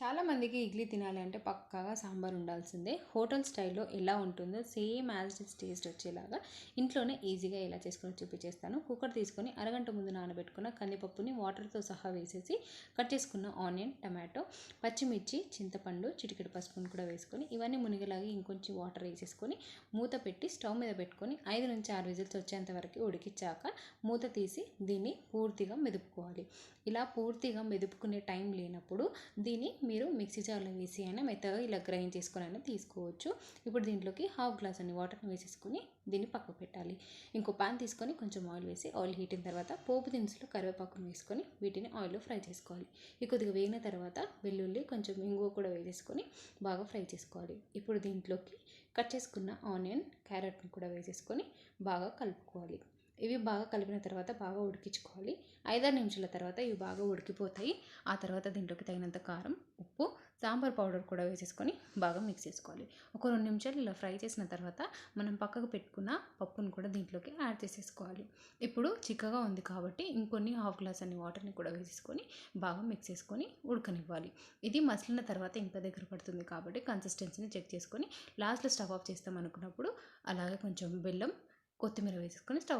చాలామందికి ఇడ్లీ తినాలి అంటే పక్కాగా సాంబార్ ఉండాల్సిందే. హోటల్ స్టైల్లో ఎలా ఉంటుందో సేమ్ యాజ్ ఇట్ టేస్ట్ వచ్చేలాగా ఇంట్లోనే ఈజీగా ఎలా చేసుకొని చూపించేస్తాను. కుక్కర్ తీసుకొని అరగంట ముందు నానబెట్టుకున్న కందిపప్పుని వాటర్తో సహా వేసేసి కట్ చేసుకున్న ఆనియన్, టమాటో, పచ్చిమిర్చి, చింతపండు, చిటికెడు పసుపును కూడా వేసుకొని ఇవన్నీ మునిగేలాగా ఇంకొంచెం వాటర్ వేసేసుకొని మూత పెట్టి స్టవ్ మీద పెట్టుకొని 5 నుంచి 6 విజిల్స్ వచ్చేంత వరకు ఉడికించాక మూత తీసి దీన్ని పూర్తిగా మెదుపుకోవాలి. ఇలా పూర్తిగా మెదుపుకునే టైం లేనప్పుడు దీన్ని మీరు మిక్సీ జార్లో వేసి అయినా మెత్తగా ఇలా గ్రైండ్ చేసుకొని అయినా తీసుకోవచ్చు. ఇప్పుడు దీంట్లోకి హాఫ్ గ్లాస్ అన్ని వాటర్ని వేసేసుకొని దీన్ని పక్కకు పెట్టాలి. ఇంకో పాన్ తీసుకొని కొంచెం ఆయిల్ వేసి ఆయిల్ హీట్ అయిన తర్వాత పోపు దినుసులు, కరివేపాకును వేసుకొని వీటిని ఆయిల్లో ఫ్రై చేసుకోవాలి. ఈ కొద్దిగా వేగిన తర్వాత వెల్లుల్లి, కొంచెం ఇంగువ కూడా వేసేసుకొని బాగా ఫ్రై చేసుకోవాలి. ఇప్పుడు దీంట్లోకి కట్ చేసుకున్న ఆనియన్, క్యారెట్ని కూడా వేసేసుకొని బాగా కలుపుకోవాలి. ఇవి బాగా కలిపిన తర్వాత బాగా ఉడికించుకోవాలి. 5-6 నిమిషాల తర్వాత ఇవి బాగా ఉడికిపోతాయి. ఆ తర్వాత దీంట్లోకి తగినంత కారం, ఉప్పు, సాంబార్ పౌడర్ కూడా వేసేసుకొని బాగా మిక్స్ చేసుకోవాలి. ఒక 2 నిమిషాలు ఇలా ఫ్రై చేసిన తర్వాత మనం పక్కకు పెట్టుకున్న పప్పును కూడా దీంట్లోకి యాడ్ చేసేసుకోవాలి. ఇప్పుడు చిక్కగా ఉంది కాబట్టి ఇంకొన్ని హాఫ్ గ్లాస్ అన్ని వాటర్ని కూడా వేసేసుకొని బాగా మిక్స్ చేసుకొని ఉడకనివ్వాలి. ఇది మసిలిన తర్వాత ఇంకా దగ్గర పడుతుంది కాబట్టి కన్సిస్టెన్సీని చెక్ చేసుకొని లాస్ట్లో స్టవ్ ఆఫ్ చేస్తాం అనుకున్నప్పుడు అలాగే కొంచెం బెల్లం, కొత్తిమీర వేసేసుకొని స్టవ్